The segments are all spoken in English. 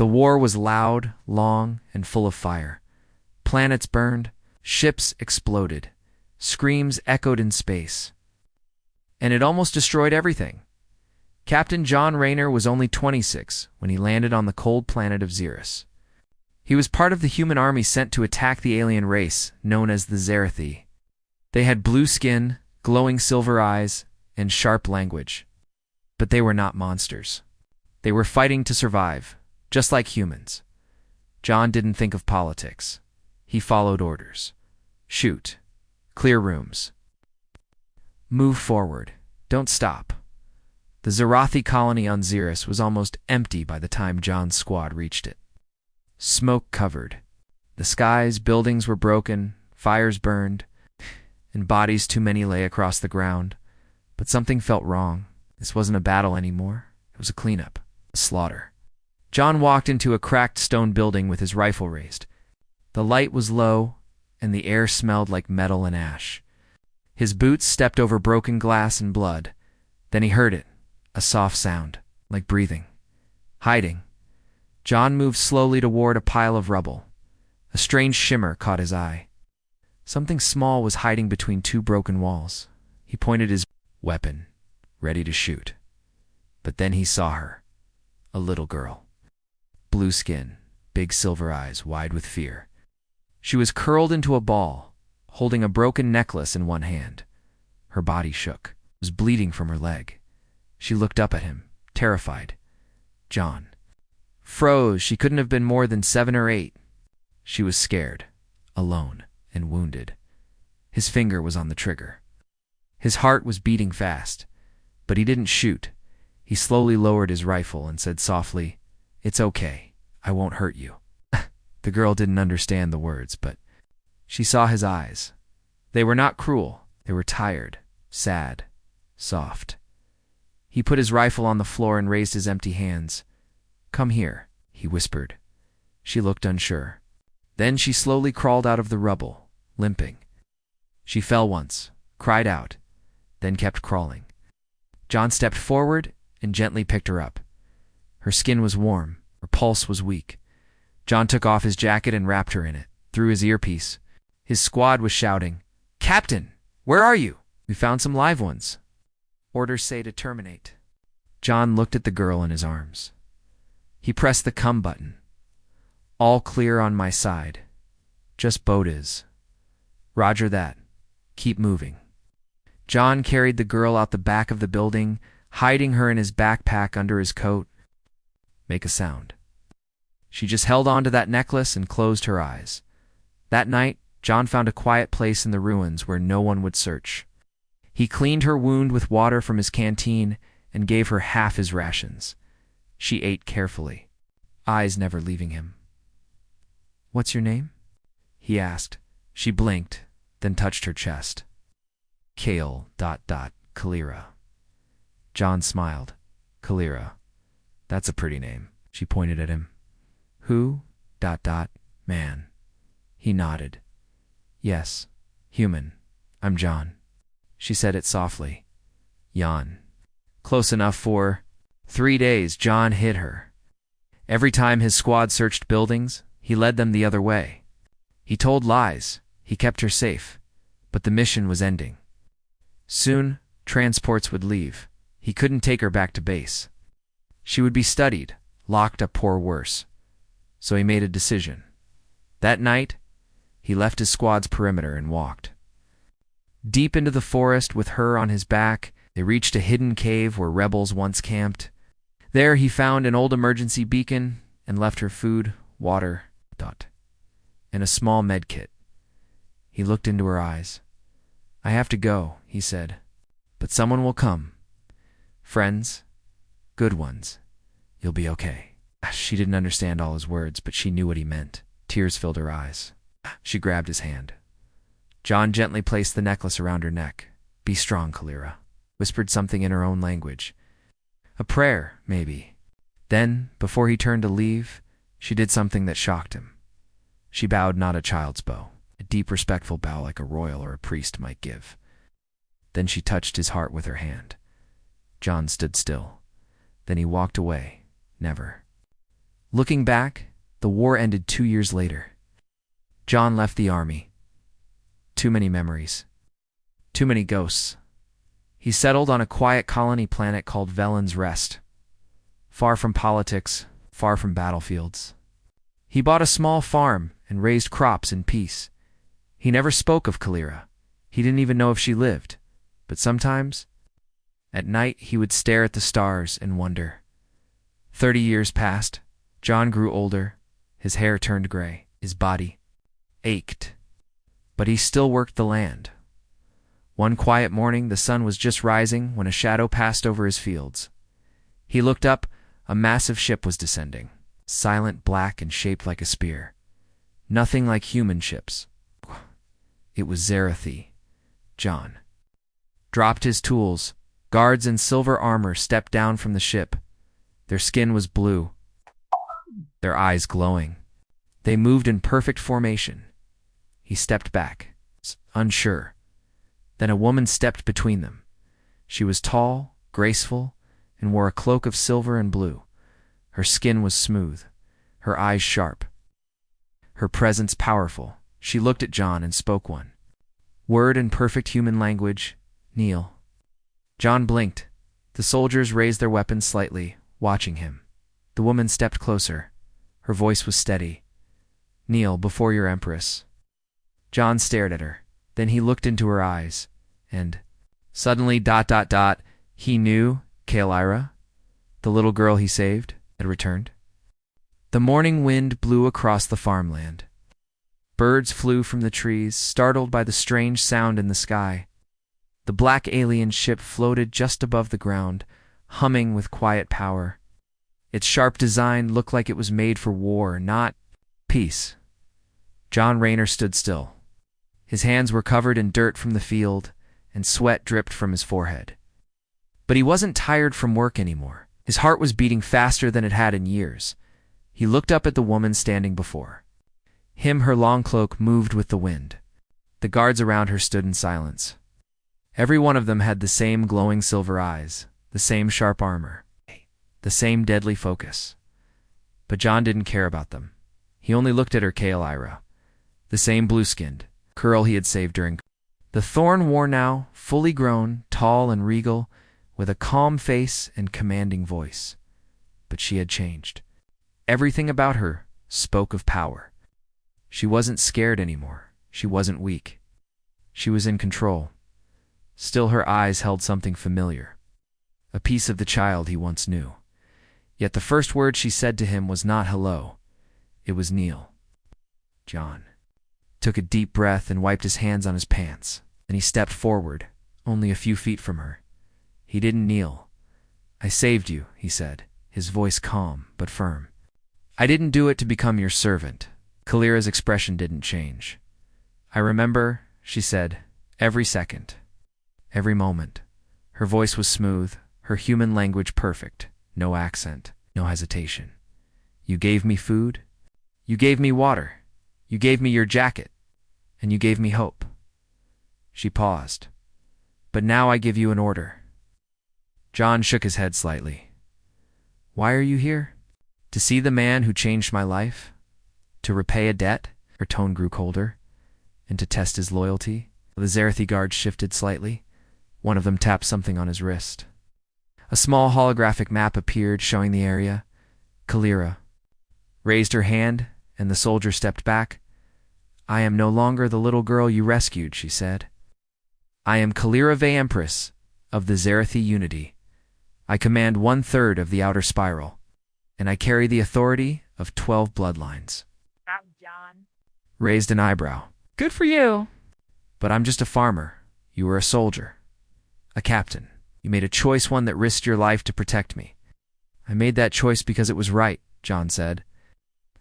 The war was loud, long, and full of fire. Planets burned, ships exploded, screams echoed in space. And it almost destroyed everything. Captain John Rayner was only 26 when he landed on the cold planet of Xeris. He was part of the human army sent to attack the alien race known as the Zerathi. They had blue skin, glowing silver eyes, and sharp language. But they were not monsters. They were fighting to survive, just like humans. John didn't think of politics. He followed orders. Shoot. Clear rooms. Move forward. Don't stop. The Zerathi colony on Xeris was almost empty by the time John's squad reached it. Smoke covered. The skies, buildings were broken, fires burned, and bodies too many lay across the ground. But something felt wrong. This wasn't a battle anymore. It was a cleanup, a slaughter. John walked into a cracked stone building with his rifle raised. The light was low, and the air smelled like metal and ash. His boots stepped over broken glass and blood. Then he heard it, a soft sound, like breathing. Hiding. John moved slowly toward a pile of rubble. A strange shimmer caught his eye. Something small was hiding between two broken walls. He pointed his weapon, ready to shoot. But then he saw her. A little girl. Blue skin, big silver eyes wide with fear. She was curled into a ball, holding a broken necklace in one hand. Her body shook, was bleeding from her leg. She looked up at him, terrified. John froze. She couldn't have been more than 7 or 8. She was scared, alone, and wounded. His finger was on the trigger. His heart was beating fast, but he didn't shoot. He slowly lowered his rifle and said softly, "It's okay. I won't hurt you." The girl didn't understand the words, but she saw his eyes. They were not cruel. They were tired, sad, soft. He put his rifle on the floor and raised his empty hands. "Come here," he whispered. She looked unsure. Then she slowly crawled out of the rubble, limping. She fell once, cried out, then kept crawling. John stepped forward and gently picked her up. Her skin was warm, her pulse was weak. John took off his jacket and wrapped her in it, through his earpiece. His squad was shouting, "Captain, where are you? We found some live ones. Orders say to terminate." John looked at the girl in his arms. He pressed the come button. "All clear on my side. Just boat is." "Roger that. Keep moving." John carried the girl out the back of the building, hiding her in his backpack under his coat. "Make a sound." She just held on to that necklace and closed her eyes. That night, John found a quiet place in the ruins where no one would search. He cleaned her wound with water from his canteen and gave her half his rations. She ate carefully, eyes never leaving him. "What's your name?" he asked. She blinked, then touched her chest. Kale, Kalira. John smiled. "Kalira. That's a pretty name." She pointed at him. "Who? Man." He nodded. "Yes, human. I'm John." She said it softly. "Jan." Close enough for 3 days. John hid her. Every time his squad searched buildings, he led them the other way. He told lies. He kept her safe. But the mission was ending. Soon, transports would leave. He couldn't take her back to base. She would be studied, locked up or worse. So he made a decision. That night, he left his squad's perimeter and walked. Deep into the forest with her on his back, they reached a hidden cave where rebels once camped. There he found an old emergency beacon and left her food, water, and a small med kit. He looked into her eyes. "I have to go," he said, "but someone will come. Friends, good ones. You'll be okay." She didn't understand all his words, but she knew what he meant. Tears filled her eyes. She grabbed his hand. John gently placed the necklace around her neck. "Be strong, Kalira," whispered something in her own language. A prayer, maybe. Then, before he turned to leave, she did something that shocked him. She bowed not a child's bow, a deep, respectful bow like a royal or a priest might give. Then she touched his heart with her hand. John stood still. Then he walked away, never Looking back, the war ended 2 years later. John left the army. Too many memories. Too many ghosts. He settled on a quiet colony planet called Velen's Rest. Far from politics, far from battlefields. He bought a small farm and raised crops in peace. He never spoke of Kalira. He didn't even know if she lived. But sometimes, at night, he would stare at the stars and wonder. 30 years passed. John grew older. His hair turned gray. His body ached. But he still worked the land. One quiet morning, the sun was just rising when a shadow passed over his fields. He looked up. A massive ship was descending, silent, black, and shaped like a spear. Nothing like human ships. It was Zarathi. John dropped his tools. Guards in silver armor stepped down from the ship. Their skin was blue, their eyes glowing. They moved in perfect formation. He stepped back, unsure. Then a woman stepped between them. She was tall, graceful, and wore a cloak of silver and blue. Her skin was smooth, her eyes sharp, her presence powerful. She looked at John and spoke one word in perfect human language: kneel. John blinked. The soldiers raised their weapons slightly, watching him. The woman stepped closer. Her voice was steady. Kneel before your empress. John stared at her. Then he looked into her eyes, and suddenly, he knew Kalira, the little girl he saved, had returned. The morning wind blew across the farmland. Birds flew from the trees, startled by the strange sound in the sky. The black alien ship floated just above the ground, humming with quiet power. Its sharp design looked like it was made for war, not peace. John Rayner stood still. His hands were covered in dirt from the field, and sweat dripped from his forehead. But he wasn't tired from work anymore. His heart was beating faster than it had in years. He looked up at the woman standing before him. Her long cloak moved with the wind. The guards around her stood in silence. Every one of them had the same glowing silver eyes, the same sharp armor, the same deadly focus. But John didn't care about them. He only looked at her Kalira, the same blue-skinned girl he had saved during. The thorn wore now, fully grown, tall and regal, with a calm face and commanding voice. But she had changed. Everything about her spoke of power. She wasn't scared anymore. She wasn't weak. She was in control. Still, her eyes held something familiar, a piece of the child he once knew. Yet the first word she said to him was not hello. It was kneel. John took a deep breath and wiped his hands on his pants. Then he stepped forward, only a few feet from her. He didn't kneel. I saved you, he said, his voice calm but firm. I didn't do it to become your servant. Kalira's expression didn't change. I remember, she said, every second, every moment. Her voice was smooth, her human language perfect, no accent, no hesitation. You gave me food, you gave me water, you gave me your jacket, and you gave me hope. She paused. But now I give you an order. John shook his head slightly. Why are you here? To see the man who changed my life? To repay a debt? Her tone grew colder. And to test his loyalty? The Zarathi guards shifted slightly. One of them tapped something on his wrist. A small holographic map appeared, showing the area. Kalira raised her hand, and the soldier stepped back. I am no longer the little girl you rescued, she said. I am Kalira Ve Empress of the Zarathi Unity. I command 1/3 of the outer spiral, and I carry the authority of 12 bloodlines. John Raised an eyebrow. Good for you. But I'm just a farmer. You were a soldier. A captain. You made a choice, one that risked your life to protect me. I made that choice because it was right, John said.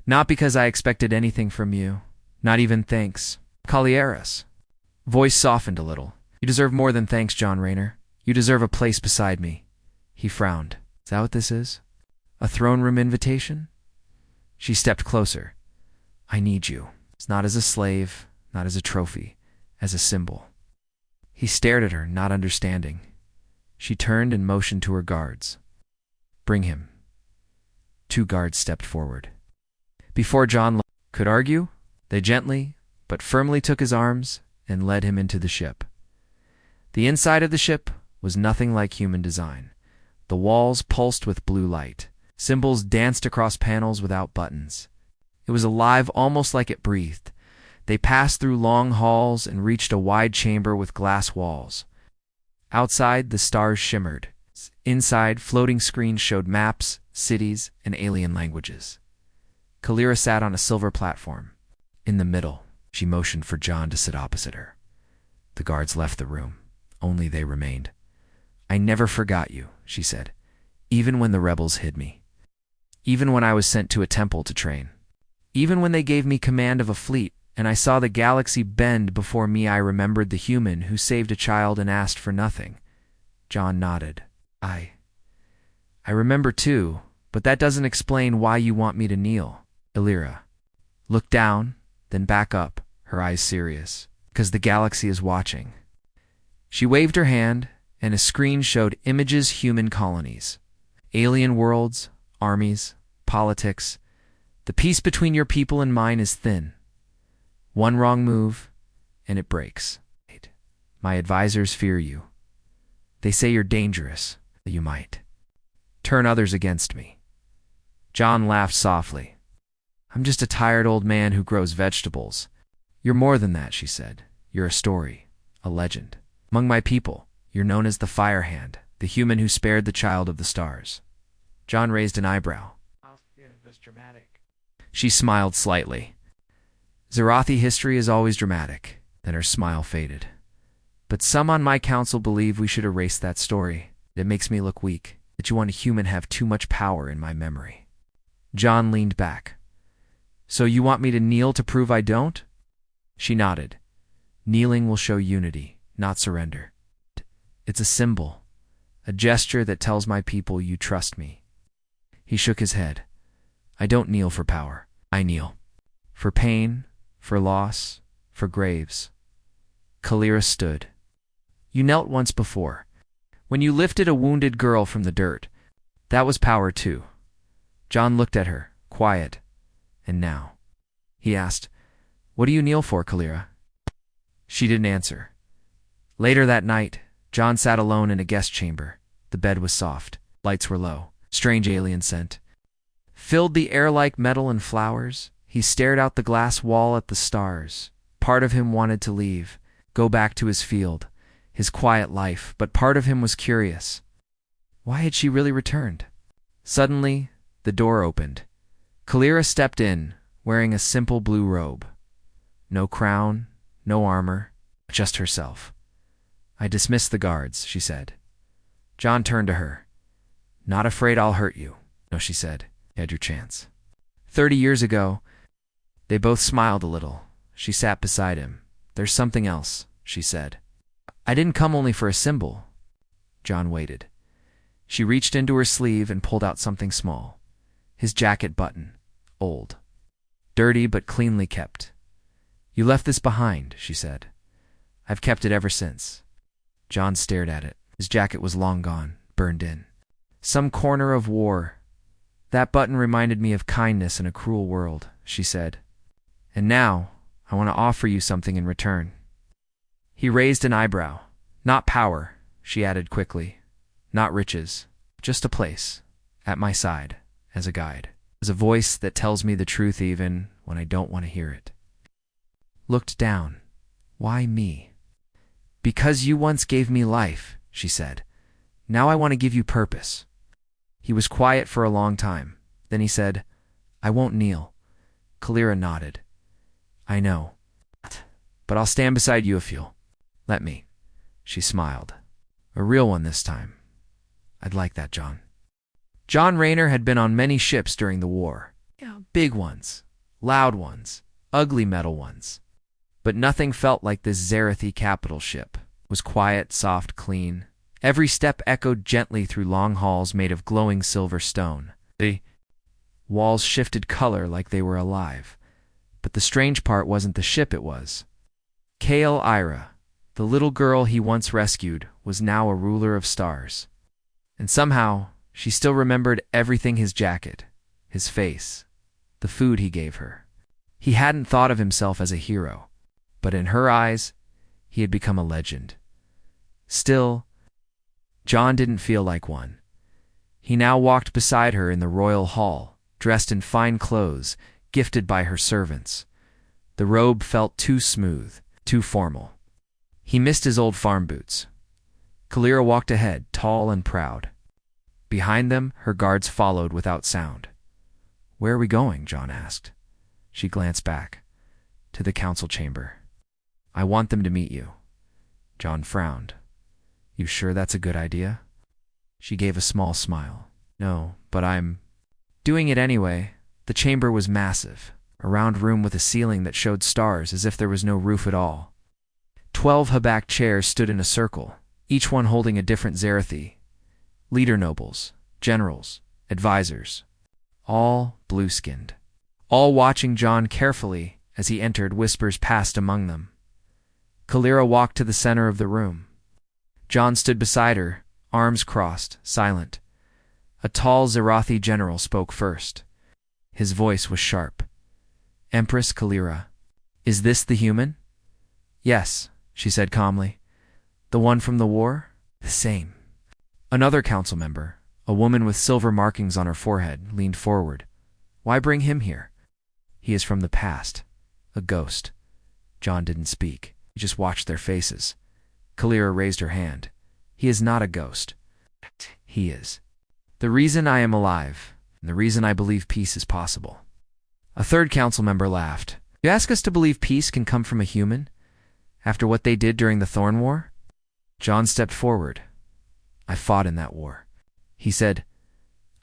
Not because I expected anything from you. Not even thanks. Kalira's voice softened a little. You deserve more than thanks, John Rayner. You deserve a place beside me. He frowned. Is that what this is? A throne room invitation? She stepped closer. I need you. It's not as a slave, not as a trophy, as a symbol. He stared at her, not understanding. She turned and motioned to her guards. Bring him. Two guards stepped forward. Before John could argue, they gently but firmly took his arms and led him into the ship. The inside of the ship was nothing like human design. The walls pulsed with blue light. Symbols danced across panels without buttons. It was alive almost like it breathed. They passed through long halls and reached a wide chamber with glass walls. Outside, the stars shimmered. Inside, floating screens showed maps, cities, and alien languages. Kalira sat on a silver platform. In the middle, she motioned for John to sit opposite her. The guards left the room. Only they remained. "I never forgot you," she said, "even when the rebels hid me. Even when I was sent to a temple to train. Even when they gave me command of a fleet, and I saw the galaxy bend before me, I remembered the human who saved a child and asked for nothing." John nodded. I remember too, but that doesn't explain why you want me to kneel." Kalira looked down, then back up, her eyes serious. "Because the galaxy is watching." She waved her hand, and a screen showed images, human colonies, alien worlds, armies, politics. "The peace between your people and mine is thin. One wrong move, and it breaks. My advisors fear you. They say you're dangerous, that you might turn others against me." John laughed softly. "I'm just a tired old man who grows vegetables." "You're more than that," she said. "You're a story, a legend. Among my people, you're known as the Fire Hand, the human who spared the child of the stars." John raised an eyebrow. That's dramatic. She smiled slightly. "Zarathi history is always dramatic." Then her smile faded. "But some on my council believe we should erase that story. It makes me look weak, that you want a human have too much power in my memory." John leaned back. "So you want me to kneel to prove I don't?" She nodded. "Kneeling will show unity, not surrender. It's a symbol, a gesture that tells my people you trust me." He shook his head. "I don't kneel for power. I kneel for pain, for loss, for graves." Kalira stood. "You knelt once before. When you lifted a wounded girl from the dirt. That was power too." John looked at her, quiet. "And now?" He asked, "What do you kneel for, Kalira?" She didn't answer. Later that night, John sat alone in a guest chamber. The bed was soft. Lights were low. Strange alien scent filled the air like metal and flowers. He stared out the glass wall at the stars. Part of him wanted to leave, go back to his field, his quiet life, but part of him was curious. Why had she really returned? Suddenly, the door opened. Kalira stepped in, wearing a simple blue robe. No crown, no armor, just herself. "I dismissed the guards," she said. John turned to her. "Not afraid I'll hurt you." "No," she said. "You had your chance. 30 years ago." They both smiled a little. She sat beside him. "There's something else," she said. "I didn't come only for a symbol." John waited. She reached into her sleeve and pulled out something small. His jacket button. Old. Dirty but cleanly kept. "You left this behind," she said. "I've kept it ever since." John stared at it. His jacket was long gone, burned in. "Some corner of war. That button reminded me of kindness in a cruel world," she said. "And now, I want to offer you something in return." He raised an eyebrow. "Not power," she added quickly. "Not riches. Just a place. At my side. As a guide. As a voice that tells me the truth even when I don't want to hear it." Looked down. "Why me?" "Because you once gave me life," she said. "Now I want to give you purpose." He was quiet for a long time. Then he said, "I won't kneel." Kalira nodded. "I know. But I'll stand beside you if you'll let me." She smiled. "A real one this time." "I'd like that, John." John Rayner had been on many ships during the war. Big ones, loud ones, ugly metal ones. But nothing felt like this Zarathi capital ship. It was quiet, soft, clean. Every step echoed gently through long halls made of glowing silver stone. The walls shifted color like they were alive. But the strange part wasn't the ship, it was. Kale Ira, the little girl he once rescued, was now a ruler of stars. And somehow, she still remembered everything: his jacket, his face, the food he gave her. He hadn't thought of himself as a hero, but in her eyes, he had become a legend. Still, John didn't feel like one. He now walked beside her in the royal hall, dressed in fine clothes, gifted by her servants. The robe felt too smooth, too formal. He missed his old farm boots. Kalira walked ahead, tall and proud. Behind them, her guards followed without sound. "Where are we going?" John asked. She glanced back. "To the council chamber. I want them to meet you." John frowned. "You sure that's a good idea?" She gave a small smile. "No, but I'm doing it anyway." The chamber was massive, a round room with a ceiling that showed stars as if there was no roof at all. 12 Habak chairs stood in a circle, each one holding a different Zerathi. Leader nobles, generals, advisors, all blue-skinned. All watching John carefully as he entered, whispers passed among them. Kalira walked to the center of the room. John stood beside her, arms crossed, silent. A tall Zerathi general spoke first. His voice was sharp. "Empress Kalira, is this the human?" "Yes," she said calmly. "The one from the war?" "The same." Another council member, a woman with silver markings on her forehead, leaned forward. "Why bring him here?" "He is from the past. A ghost." John didn't speak. He just watched their faces. Kalira raised her hand. "He is not a ghost. He is the reason I am alive, and the reason I believe peace is possible." A third council member laughed. "You ask us to believe peace can come from a human? After what they did during the Thorn War?" John stepped forward. "I fought in that war." He said,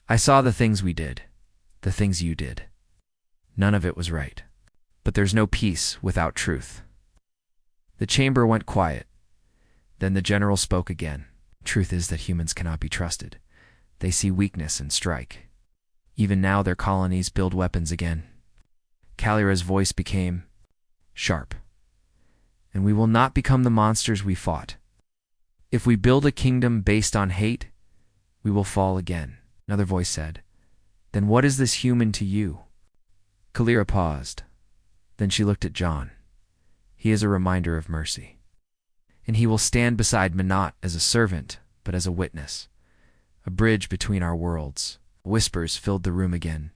"I saw the things we did, the things you did. None of it was right. But there's no peace without truth." The chamber went quiet. Then the general spoke again. "Truth is that humans cannot be trusted. They see weakness and strike. Even now their colonies build weapons again." Kalira's voice became sharp. "And we will not become the monsters we fought. If we build a kingdom based on hate, we will fall again." Another voice said, "Then what is this human to you?" Kalira paused. Then she looked at John. "He is a reminder of mercy. And he will stand beside Minot as a servant, but as a witness. A bridge between our worlds." Whispers filled the room again.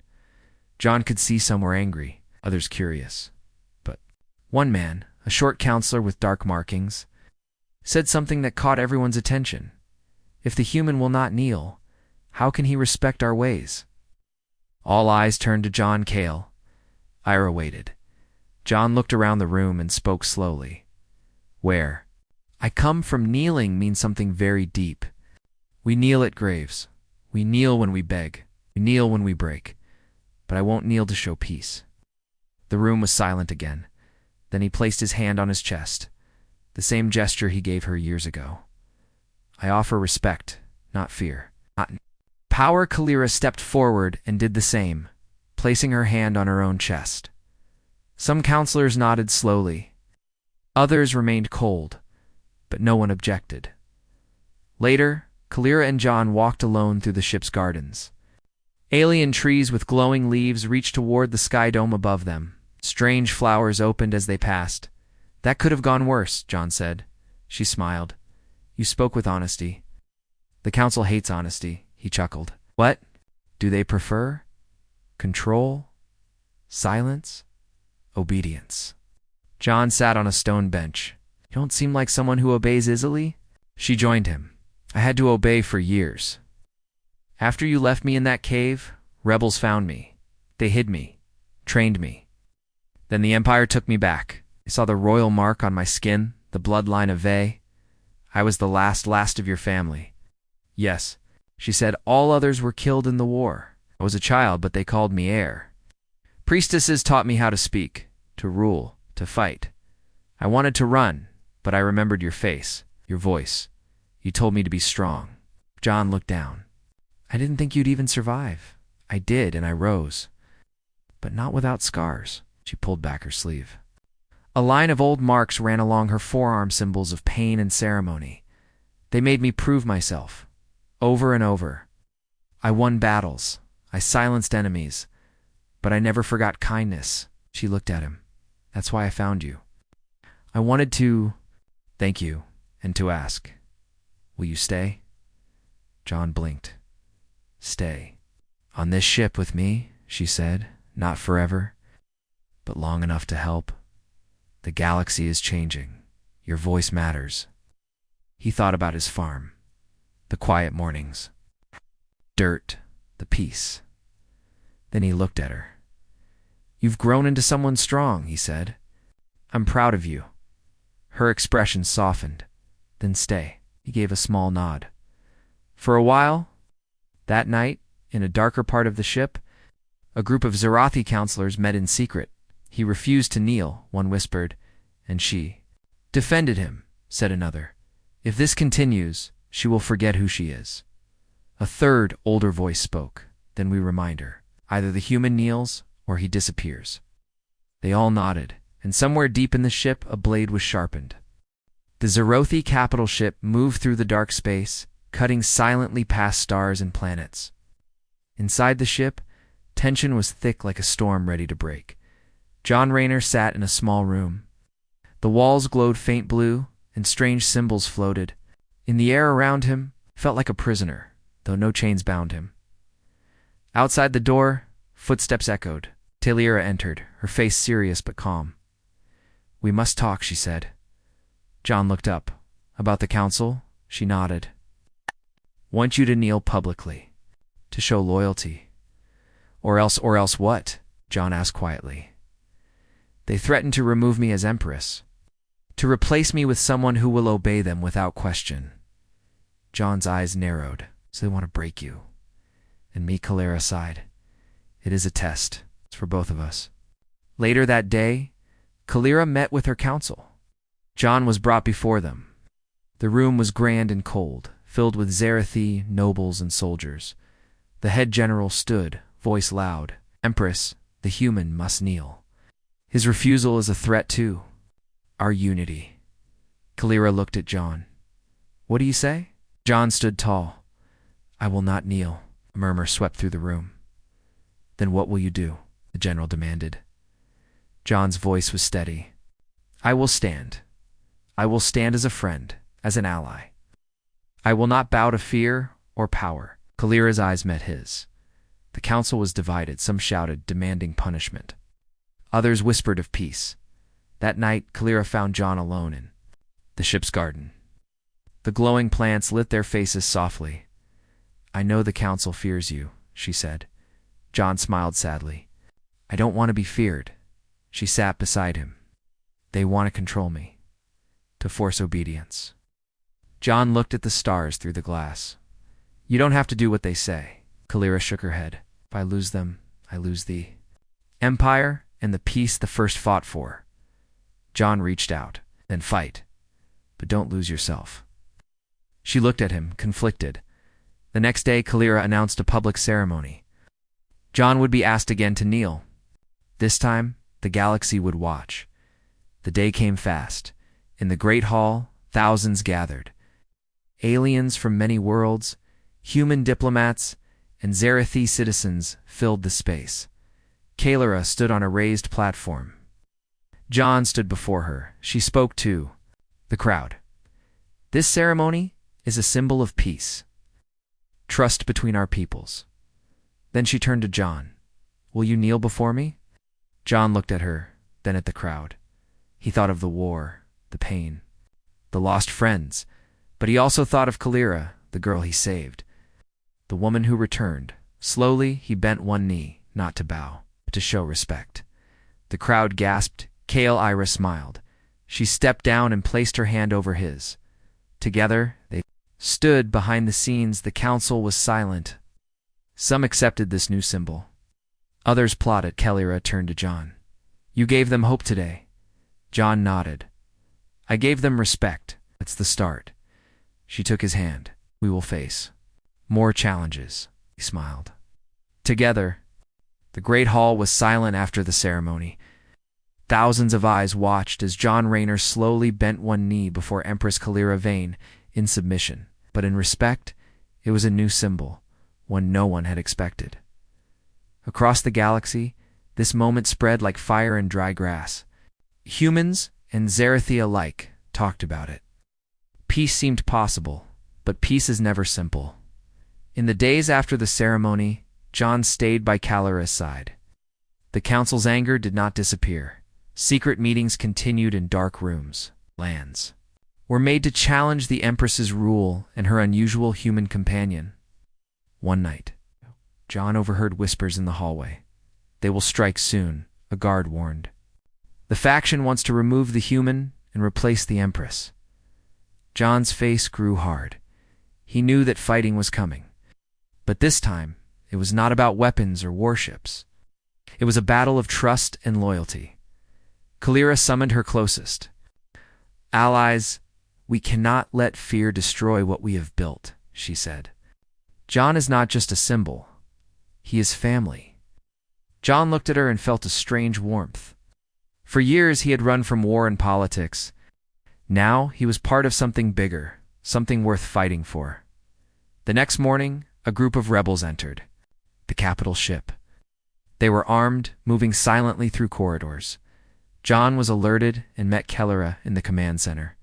John could see some were angry, others curious. But one man, a short counselor with dark markings, said something that caught everyone's attention. "If the human will not kneel, how can he respect our ways?" All eyes turned to John Cale. Ira waited. John looked around the room and spoke slowly. "Where I come from, kneeling means something very deep. We kneel at graves. We kneel when we beg. We kneel when we break. But I won't kneel to show peace." The room was silent again. Then he placed his hand on his chest, the same gesture he gave her years ago. "I offer respect, not fear. Not power." Kalira stepped forward and did the same, placing her hand on her own chest. Some counselors nodded slowly. Others remained cold, but no one objected. Later, Kalira and John walked alone through the ship's gardens. Alien trees with glowing leaves reached toward the sky dome above them. Strange flowers opened as they passed. "That could have gone worse," John said. She smiled. "You spoke with honesty." "The council hates honesty," he chuckled. "What do they prefer? Control? Silence? Obedience?" John sat on a stone bench. "You don't seem like someone who obeys easily." She joined him. "I had to obey for years. After you left me in that cave, rebels found me. They hid me, trained me. Then the Empire took me back. I saw the royal mark on my skin, the bloodline of Vey. I was the last of your family." "Yes," she said, "all others were killed in the war. I was a child, but they called me heir. Priestesses taught me how to speak, to rule, to fight. I wanted to run, but I remembered your face, your voice. You told me to be strong." John looked down. "I didn't think you'd even survive." "I did, and I rose. But not without scars." She pulled back her sleeve. A line of old marks ran along her forearm, symbols of pain and ceremony. "They made me prove myself, over and over. I won battles. I silenced enemies, but I never forgot kindness. She looked at him. That's why I found you. I wanted to thank you and to ask, will you stay? John blinked. Stay. On this ship with me, she said, not forever, but long enough to help. The galaxy is changing. Your voice matters. He thought about his farm, the quiet mornings, dirt, the peace. Then he looked at her. You've grown into someone strong, he said. I'm proud of you. Her expression softened. Then stay. He gave a small nod. For a while, that night, in a darker part of the ship, a group of Zarathi counselors met in secret. He refused to kneel, one whispered, and she defended him, said another. If this continues, she will forget who she is. A third, older voice spoke. Then we remind her. Either the human kneels, or he disappears. They all nodded, and somewhere deep in the ship a blade was sharpened. The Zarathi capital ship moved through the dark space, cutting silently past stars and planets. Inside the ship, tension was thick like a storm ready to break. John Rayner sat in a small room. The walls glowed faint blue, and strange symbols floated. In the air around him, felt like a prisoner, though no chains bound him. Outside the door, footsteps echoed. Talira entered, her face serious but calm. We must talk, she said. John looked up. About the council? She nodded. Want you to kneel publicly, to show loyalty. Or else what? John asked quietly. They threaten to remove me as empress, to replace me with someone who will obey them without question. John's eyes narrowed. So they want to break you. And me, Kalira sighed. It is a test. It's for both of us. Later that day, Kalira met with her council. John was brought before them. The room was grand and cold, filled with Zarathi nobles and soldiers. The head general stood, voice loud. Empress, the human must kneel. His refusal is a threat too. Our unity. Kalira looked at John. What do you say? John stood tall. I will not kneel. A murmur swept through the room. Then what will you do? The general demanded. John's voice was steady. I will stand. I will stand as a friend, as an ally. I will not bow to fear or power. Kalira's eyes met his. The council was divided. Some shouted, demanding punishment. Others whispered of peace. That night, Kalira found John alone in the ship's garden. The glowing plants lit their faces softly. I know the council fears you, she said. John smiled sadly. I don't want to be feared. She sat beside him. They want to control me, to force obedience. John looked at the stars through the glass. You don't have to do what they say. Kalira shook her head. If I lose them, I lose the empire and the peace the first fought for. John reached out. Then fight. But don't lose yourself. She looked at him, conflicted. The next day, Kalira announced a public ceremony. John would be asked again to kneel. This time, the galaxy would watch. The day came fast. In the great hall, thousands gathered. Aliens from many worlds, human diplomats, and Zarathi citizens filled the space. Kalira stood on a raised platform. John stood before her. She spoke to the crowd. This ceremony is a symbol of peace, trust between our peoples. Then she turned to John. Will you kneel before me? John looked at her, then at the crowd. He thought of the war, the pain, the lost friends, but he also thought of Kalira, the girl he saved, the woman who returned. Slowly, he bent one knee, not to bow, but to show respect. The crowd gasped. Kalira smiled. She stepped down and placed her hand over his. Together, they stood behind the scenes. The council was silent. Some accepted this new symbol. Others plotted. Kalira turned to John. You gave them hope today. John nodded. I gave them respect. That's the start. She took his hand. We will face more challenges. He smiled. Together, the great hall was silent after the ceremony. Thousands of eyes watched as John Rayner slowly bent one knee before Empress Kalira Vane in submission. But in respect, it was a new symbol, one no one had expected. Across the galaxy, this moment spread like fire in dry grass. Humans and Zerathi alike talked about it. Peace seemed possible, but peace is never simple. In the days after the ceremony, John stayed by Kalira's side. The council's anger did not disappear. Secret meetings continued in dark rooms. Lands were made to challenge the Empress's rule and her unusual human companion. One night, John overheard whispers in the hallway. "They will strike soon," a guard warned. "The faction wants to remove the human and replace the Empress." John's face grew hard. He knew that fighting was coming. But this time, it was not about weapons or warships. It was a battle of trust and loyalty. Kalira summoned her closest. "Allies, we cannot let fear destroy what we have built," she said. "John is not just a symbol. He is family." John looked at her and felt a strange warmth. For years he had run from war and politics. Now he was part of something bigger, something worth fighting for. The next morning, a group of rebels entered the capital ship. They were armed, moving silently through corridors. John was alerted and met Kalira in the command center.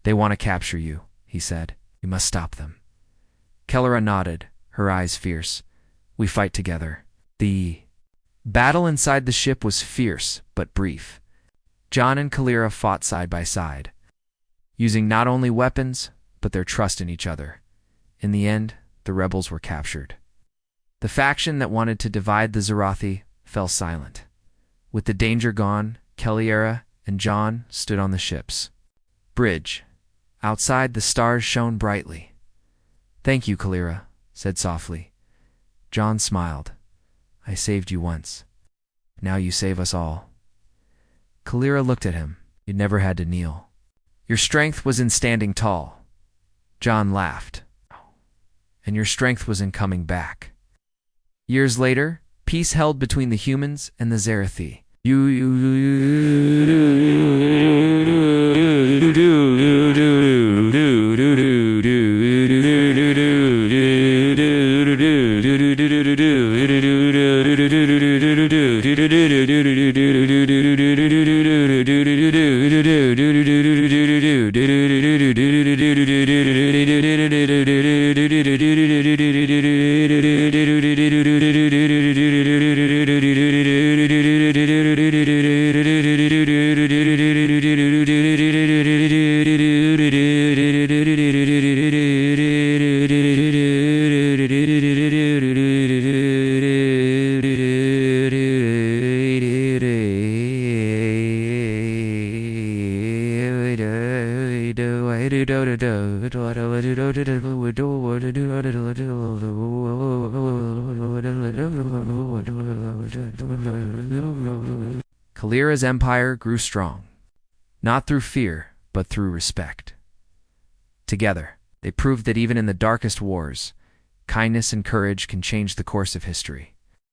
"They want to capture you," he said. "You must stop them." Kalira nodded, her eyes fierce. "We fight together." The battle inside the ship was fierce but brief. John and Kalira fought side by side, using not only weapons, but their trust in each other. In the end, the rebels were captured. The faction that wanted to divide the Zerathi fell silent. With the danger gone, Kalira and John stood on the ship's bridge. Outside, the stars shone brightly. "Thank you, Kalira," said softly. John smiled. "I saved you once. Now you save us all." Kalira looked at him. "You never had to kneel. Your strength was in standing tall." John laughed. "And your strength was in coming back." Years later, peace held between the humans and the Zerathi. Kalira's empire grew strong, not through fear, but through respect. Together, they proved that even in the darkest wars, kindness and courage can change the course of history.